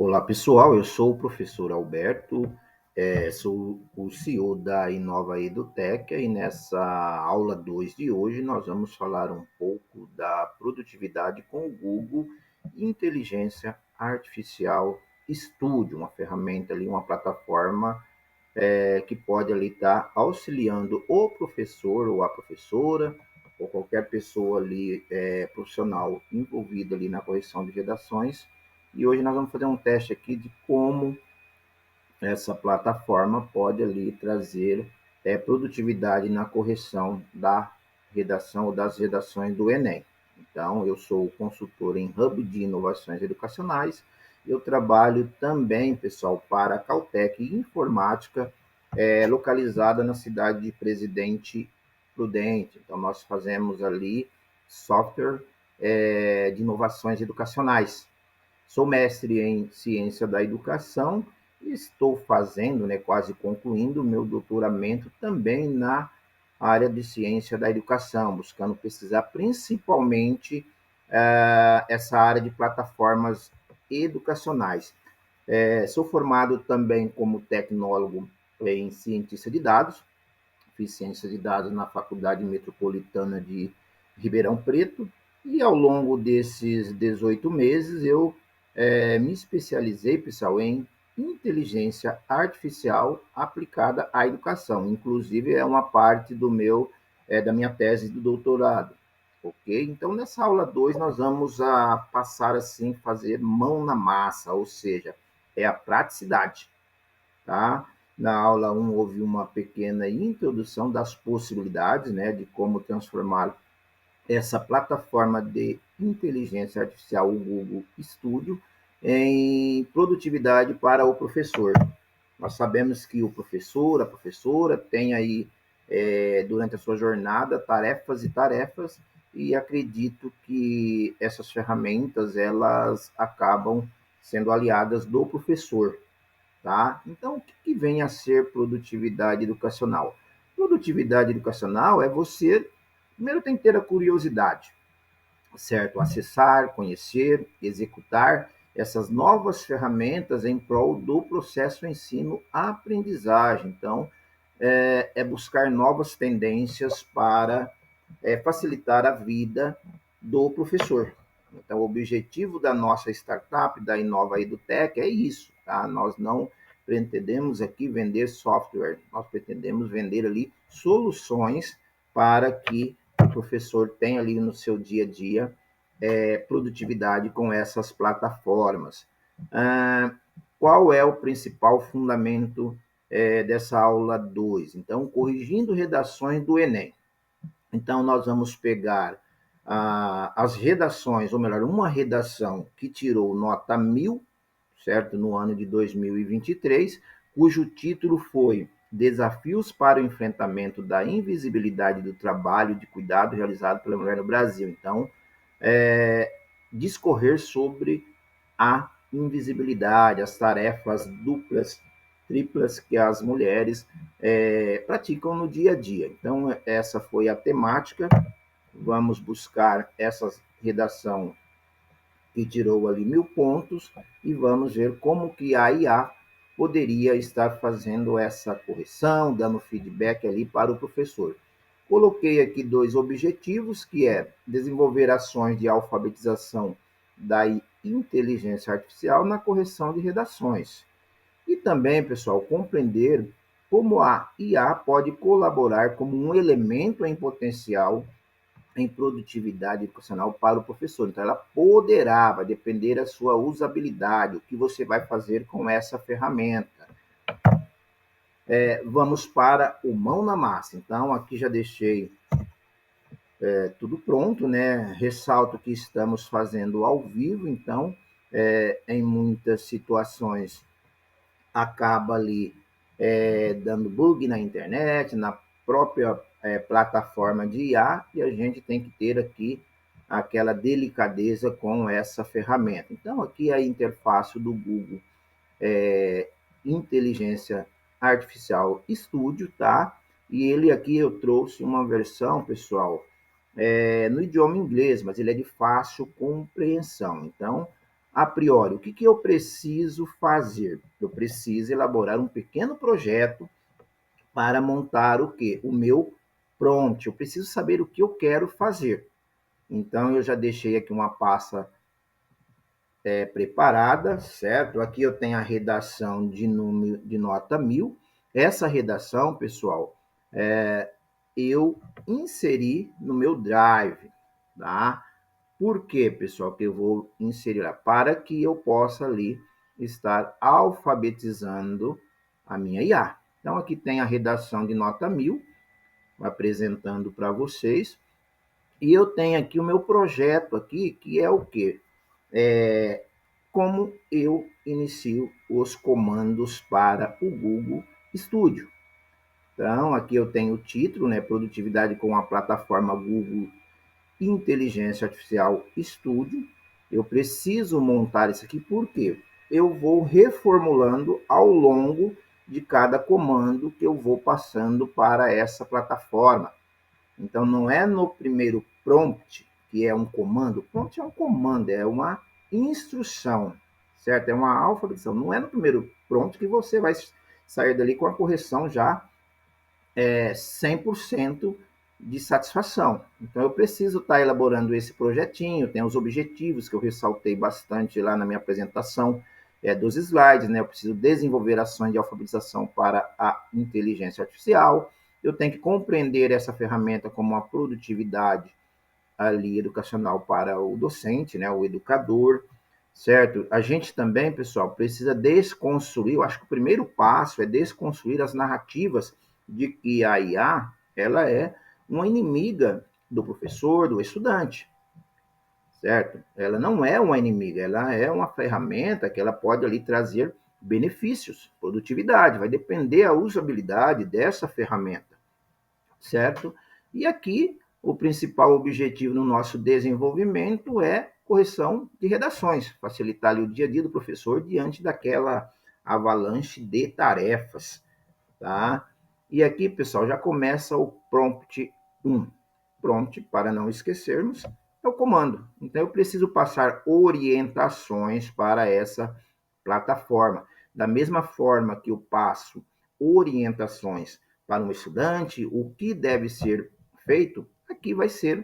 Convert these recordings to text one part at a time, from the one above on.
Olá pessoal, eu sou o professor Alberto, sou o CEO da Inova Edutech e nessa aula 2 de hoje nós vamos falar um pouco da produtividade com o Google e Inteligência Artificial Studio, uma ferramenta ali, uma plataforma que pode ali estar auxiliando o professor ou a professora ou qualquer pessoa ali profissional envolvida ali na correção de redações. E hoje nós vamos fazer um teste aqui de como essa plataforma pode ali trazer produtividade na correção da redação ou das redações do Enem. Então, eu sou consultor em Hub de Inovações Educacionais. Eu trabalho também, pessoal, para a Caltech Informática, localizada na cidade de Presidente Prudente. Então, nós fazemos ali software de inovações educacionais. Sou mestre em ciência da educação e estou fazendo, quase concluindo, meu doutoramento também na área de ciência da educação, buscando pesquisar principalmente essa área de plataformas educacionais. Sou formado também como tecnólogo em cientista de dados, fiz ciência de dados na Faculdade Metropolitana de Ribeirão Preto, e ao longo desses 18 meses eu me especializei, pessoal, em inteligência artificial aplicada à educação. Inclusive, é uma parte da minha tese do doutorado. Ok? Então, nessa aula 2, nós vamos passar assim, fazer mão na massa, ou seja, é a praticidade. Tá? Na aula 1 houve uma pequena introdução das possibilidades, de como transformar essa plataforma de inteligência artificial, o Google Studio, em produtividade para o professor. Nós sabemos que o professor, a professora, tem aí, durante a sua jornada, tarefas e tarefas, e acredito que essas ferramentas, elas acabam sendo aliadas do professor. Tá? Então, o que vem a ser produtividade educacional? Produtividade educacional é você, primeiro tem que ter a curiosidade, certo? Acessar, conhecer, executar essas novas ferramentas em prol do processo ensino-aprendizagem. Então, buscar novas tendências para facilitar a vida do professor. Então, o objetivo da nossa startup, da Inova Edutech, é isso, tá? Nós não pretendemos aqui vender software, nós pretendemos vender ali soluções para que o professor tenha ali no seu dia a dia produtividade com essas plataformas. Qual é o principal fundamento dessa aula 2? Então, corrigindo redações do Enem. Então, nós vamos pegar as redações, ou melhor, uma redação que tirou nota 1000, certo? No ano de 2023, cujo título foi Desafios para o Enfrentamento da Invisibilidade do Trabalho de Cuidado realizado pela mulher no Brasil. Então, discorrer sobre a invisibilidade, as tarefas duplas, triplas que as mulheres praticam no dia a dia. Então, essa foi a temática. Vamos buscar essa redação que tirou ali 1000 pontos e vamos ver como que a IA poderia estar fazendo essa correção, dando feedback ali para o professor. Coloquei aqui 2 objetivos, que é desenvolver ações de alfabetização da inteligência artificial na correção de redações. E também, pessoal, compreender como a IA pode colaborar como um elemento em potencial em produtividade educacional para o professor. Então, ela poderá, vai depender da sua usabilidade, o que você vai fazer com essa ferramenta. Vamos para o mão na massa. Então, aqui já deixei tudo pronto, né? Ressalto que estamos fazendo ao vivo, então, em muitas situações, acaba ali dando bug na internet, na própria plataforma de IA, e a gente tem que ter aqui aquela delicadeza com essa ferramenta. Então, aqui a interface do Google Inteligência Artificial Studio, tá? E ele aqui eu trouxe uma versão, pessoal, no idioma inglês, mas ele é de fácil compreensão. Então, a priori, o que eu preciso fazer? Eu preciso elaborar um pequeno projeto para montar o quê? O meu prompt. Eu preciso saber o que eu quero fazer. Então, eu já deixei aqui uma pasta preparada, certo? Aqui eu tenho a redação de nota 1000. Essa redação, pessoal, eu inseri no meu Drive, tá? Por quê, pessoal, que eu vou inserir lá? Para que eu possa ali estar alfabetizando a minha IA. Então, aqui tem a redação de nota 1000, apresentando para vocês. E eu tenho aqui o meu projeto aqui, que é o quê? Como eu inicio os comandos para o Google Studio. Então, aqui eu tenho o título, né? Produtividade com a plataforma Google Inteligência Artificial Studio. Eu preciso montar isso aqui porque eu vou reformulando ao longo de cada comando que eu vou passando para essa plataforma. Então, não é no primeiro prompt, que é um comando. Prompt é um comando, é uma instrução, certo? É uma alfabetização. Não é no primeiro prompt que você vai sair dali com a correção já 100% de satisfação. Então, eu preciso estar elaborando esse projetinho, tem os objetivos que eu ressaltei bastante lá na minha apresentação dos slides, né? Eu preciso desenvolver ações de alfabetização para a inteligência artificial, eu tenho que compreender essa ferramenta como uma produtividade ali educacional para o docente, né? O educador, certo? A gente também, pessoal, precisa desconstruir, eu acho que o primeiro passo é desconstruir as narrativas de que a IA, ela é uma inimiga do professor, do estudante, certo? Ela não é uma inimiga, ela é uma ferramenta que ela pode ali trazer benefícios, produtividade, vai depender a usabilidade dessa ferramenta, certo? E aqui, o principal objetivo no nosso desenvolvimento é correção de redações, facilitar ali o dia a dia do professor diante daquela avalanche de tarefas, tá? E aqui, pessoal, já começa o prompt 1. Prompt, para não esquecermos, é o comando. Então, eu preciso passar orientações para essa plataforma. Da mesma forma que eu passo orientações para um estudante, o que deve ser feito, aqui vai ser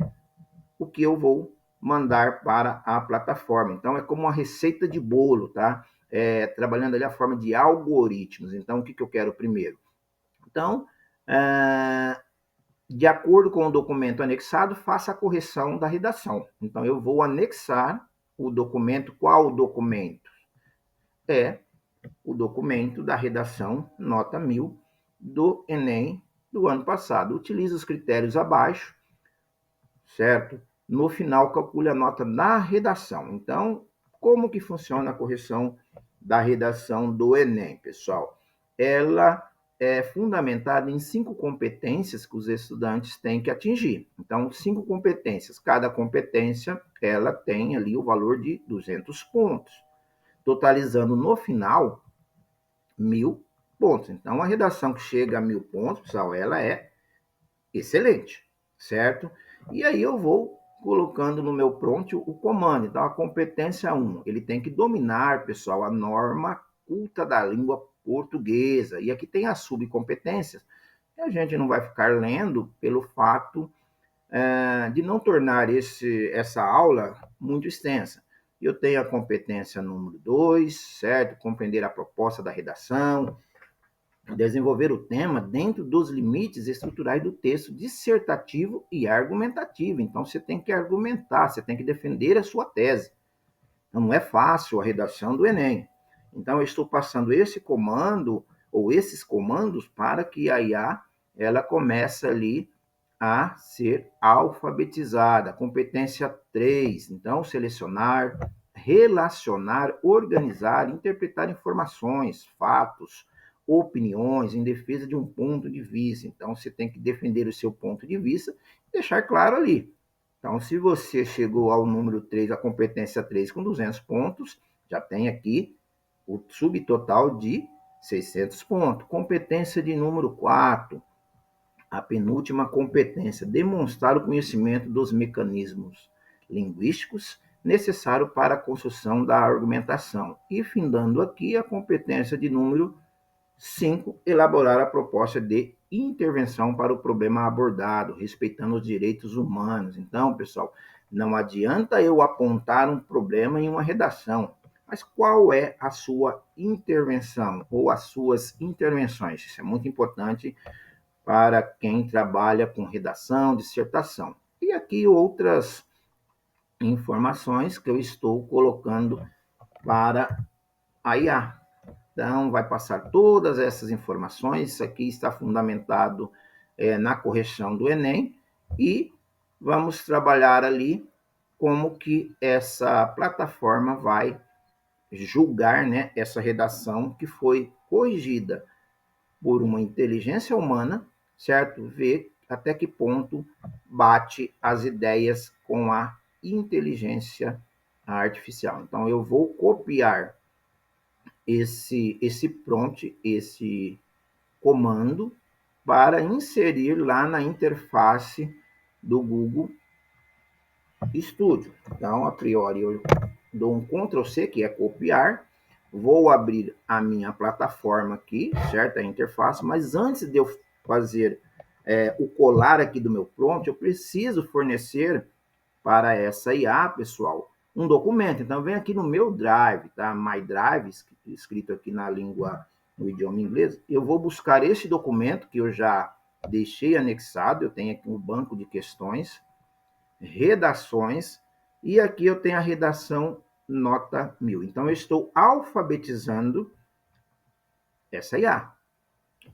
o que eu vou mandar para a plataforma. Então, é como uma receita de bolo, tá? Trabalhando ali a forma de algoritmos. Então, o que eu quero primeiro? Então, de acordo com o documento anexado, faça a correção da redação. Então, eu vou anexar o documento. Qual documento? É o documento da redação nota 1000 do Enem do ano passado. Utilize os critérios abaixo, certo? No final, calcule a nota da redação. Então, como que funciona a correção da redação do Enem, pessoal? Ela é fundamentada em 5 competências que os estudantes têm que atingir. Então, 5 competências. Cada competência, ela tem ali o valor de 200 pontos, totalizando no final 1000 pontos. Então, a redação que chega a 1000 pontos, pessoal, ela é excelente, certo? E aí eu vou colocando no meu prompt o comando. Então, a competência 1, ele tem que dominar, pessoal, a norma culta da língua portuguesa. E aqui tem as subcompetências. E a gente não vai ficar lendo pelo fato de não tornar essa aula muito extensa. Eu tenho a competência número 2, certo? Compreender a proposta da redação, desenvolver o tema dentro dos limites estruturais do texto dissertativo e argumentativo. Então, você tem que argumentar, você tem que defender a sua tese. Então, não é fácil a redação do Enem. Então, eu estou passando esse comando ou esses comandos para que a IA ela comece ali a ser alfabetizada. Competência 3, então, selecionar, relacionar, organizar, interpretar informações, fatos, opiniões em defesa de um ponto de vista. Então, você tem que defender o seu ponto de vista e deixar claro ali. Então, se você chegou ao número 3, a competência 3 com 200 pontos, já tem aqui o subtotal de 600 pontos. Competência de número 4, a penúltima competência, demonstrar o conhecimento dos mecanismos linguísticos necessário para a construção da argumentação. E findando aqui a competência de número 5, elaborar a proposta de intervenção para o problema abordado, respeitando os direitos humanos. Então, pessoal, não adianta eu apontar um problema em uma redação, mas qual é a sua intervenção ou as suas intervenções? Isso é muito importante para quem trabalha com redação, dissertação. E aqui outras informações que eu estou colocando para a IA. Então, vai passar todas essas informações. Isso aqui está fundamentado na correção do Enem e vamos trabalhar ali como que essa plataforma vai julgar, né, essa redação que foi corrigida por uma inteligência humana, certo? Ver até que ponto bate as ideias com a inteligência artificial. Então, eu vou copiar esse prompt, esse comando, para inserir lá na interface do Google Studio. Então, a priori, eu dou um Ctrl C, que é copiar, vou abrir a minha plataforma aqui, certo? A interface, mas antes de eu fazer o colar aqui do meu prompt, eu preciso fornecer para essa IA, pessoal, um documento. Então, vem aqui no meu Drive, tá? My Drive, escrito aqui na língua, no idioma inglês. Eu vou buscar esse documento que eu já deixei anexado. Eu tenho aqui um banco de questões, redações, e aqui eu tenho a redação nota 1000. Então, eu estou alfabetizando essa IA.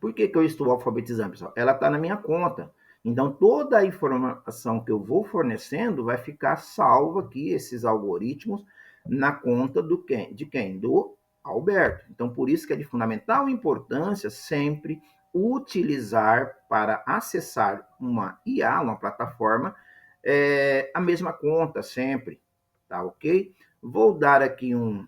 Por que eu estou alfabetizando, pessoal? Ela está na minha conta. Então, toda a informação que eu vou fornecendo vai ficar salva aqui, esses algoritmos, na conta de quem? Do Alberto. Então, por isso que é de fundamental importância sempre utilizar para acessar uma IA, uma plataforma, a mesma conta sempre, tá ok? Vou dar aqui um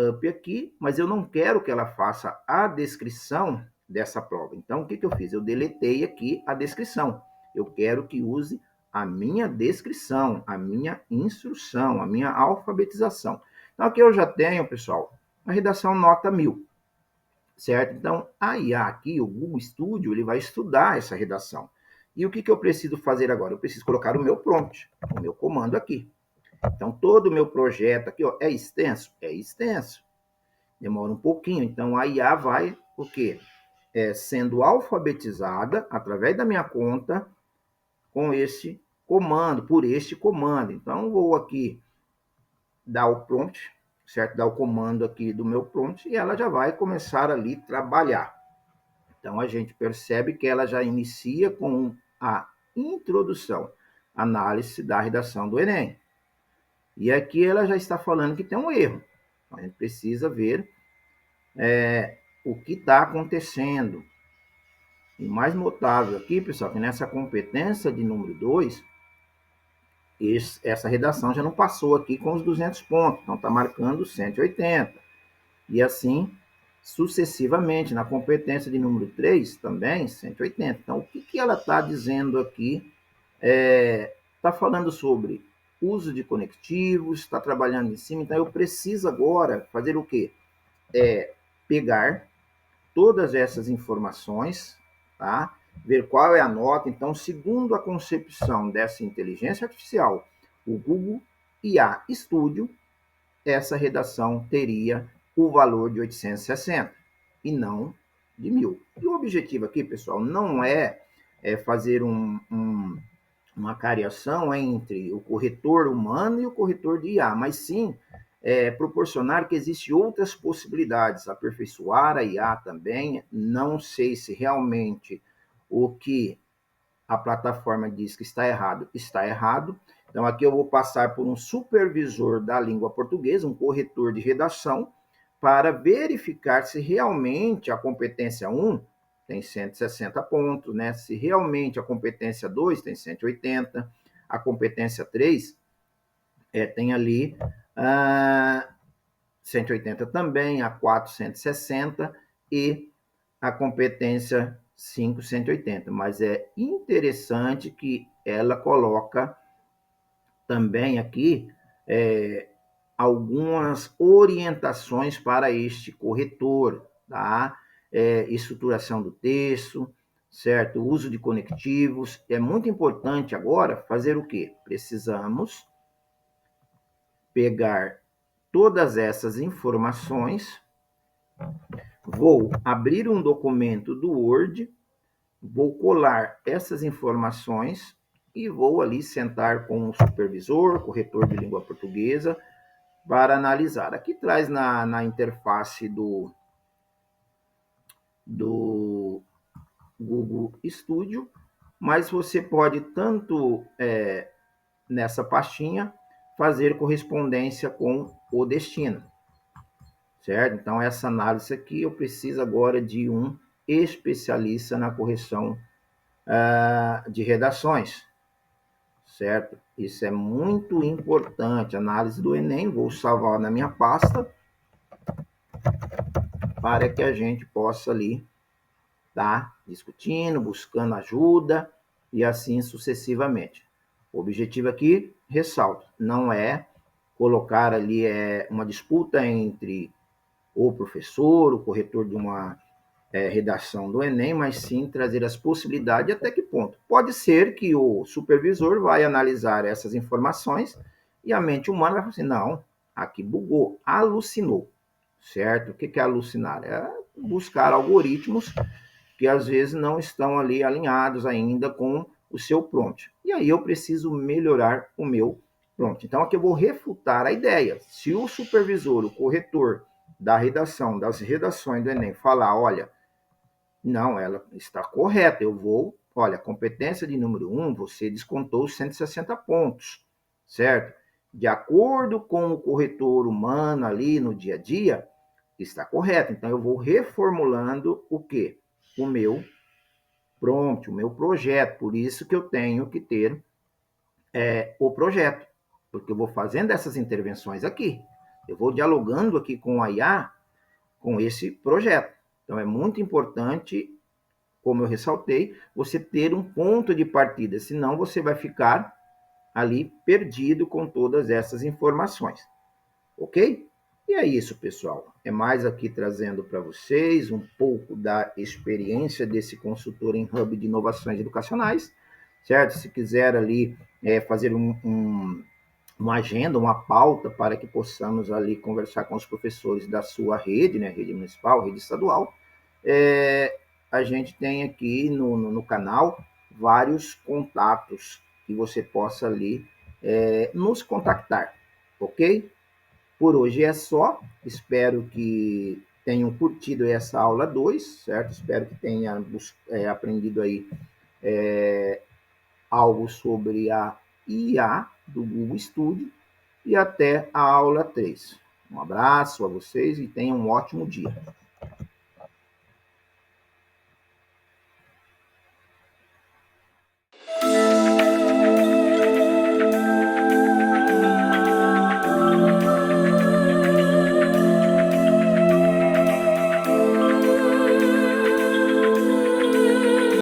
up aqui, mas eu não quero que ela faça a descrição dessa prova. Então, o que eu fiz? Eu deletei aqui a descrição. Eu quero que use a minha descrição, a minha instrução, a minha alfabetização. Então, aqui eu já tenho, pessoal, a redação nota 1000, certo? Então, a IA aqui, o Google Studio, ele vai estudar essa redação. E o que eu preciso fazer agora? Eu preciso colocar o meu prompt, o meu comando aqui. Então, todo o meu projeto aqui, ó, é extenso? É extenso. Demora um pouquinho. Então, a IA vai, o quê? Sendo alfabetizada através da minha conta com este comando, por este comando. Então, vou aqui dar o prompt, certo? Dar o comando aqui do meu prompt e ela já vai começar ali a trabalhar. Então, a gente percebe que ela já inicia com a introdução, análise da redação do Enem. E aqui ela já está falando que tem um erro. Então, a gente precisa ver o que está acontecendo. E mais notável aqui, pessoal, que nessa competência de número 2, essa redação já não passou aqui com os 200 pontos, então está marcando 180. E assim sucessivamente. Na competência de número 3, também 180. Então, o que ela está dizendo aqui? Está falando sobre uso de conectivos, está trabalhando em cima. Então, eu preciso agora fazer o quê? Pegar todas essas informações, tá? Ver qual é a nota. Então, segundo a concepção dessa inteligência artificial, o Google IA Studio, essa redação teria o valor de 860 e não de 1000. E o objetivo aqui, pessoal, não é fazer uma cariação entre o corretor humano e o corretor de IA, mas sim proporcionar que existem outras possibilidades, aperfeiçoar a IA também. Não sei se realmente o que a plataforma diz que está errado, está errado. Então, aqui eu vou passar por um supervisor da língua portuguesa, um corretor de redação, para verificar se realmente a competência 1 tem 160 pontos, né? Se realmente a competência 2 tem 180, a competência 3 tem ali 180 também, a 4, 160 e a competência 5, 180. Mas é interessante que ela coloca também aqui algumas orientações para este corretor, tá? Estruturação do texto, certo? Uso de conectivos. É muito importante agora fazer o quê? Precisamos pegar todas essas informações, vou abrir um documento do Word, vou colar essas informações e vou ali sentar com o supervisor, corretor de língua portuguesa, para analisar. Aqui traz na interface do Google Studio, mas você pode tanto nessa pastinha fazer correspondência com o destino, certo? Então, essa análise aqui eu preciso agora de um especialista na correção de redações, certo? Isso é muito importante. Análise do Enem, vou salvar na minha pasta para que a gente possa ali estar discutindo, buscando ajuda e assim sucessivamente. O objetivo aqui, ressalto, não é colocar ali uma disputa entre o professor, o corretor de uma redação do Enem, mas sim trazer as possibilidades até que ponto. Pode ser que o supervisor vai analisar essas informações e a mente humana vai falar assim, não, aqui bugou, alucinou, certo? O que é alucinar? É buscar algoritmos que às vezes não estão ali alinhados ainda com o seu prompt. E aí eu preciso melhorar o meu prompt. Então aqui eu vou refutar a ideia. Se o supervisor, o corretor da redação, das redações do Enem falar, olha, não, ela está correta, eu vou, olha, competência de número 1, você descontou os 160 pontos, certo? De acordo com o corretor humano ali no dia a dia, está correto. Então eu vou reformulando o quê? O meu prompt, o meu projeto. Por isso que eu tenho que ter o projeto, porque eu vou fazendo essas intervenções aqui. Eu vou dialogando aqui com a IA, com esse projeto. Então é muito importante, como eu ressaltei, você ter um ponto de partida, senão você vai ficar ali perdido com todas essas informações. Ok? E é isso, pessoal. É mais aqui trazendo para vocês um pouco da experiência desse consultor em Hub de Inovações Educacionais, certo? Se quiser ali fazer uma agenda, uma pauta para que possamos ali conversar com os professores da sua rede, né? Rede municipal, rede estadual, a gente tem aqui no canal vários contatos que você possa ali nos contactar, ok? Por hoje é só. Espero que tenham curtido essa aula 2, certo? Espero que tenham aprendido aí algo sobre a IA do Google Studio e até a aula 3. Um abraço a vocês e tenham um ótimo dia.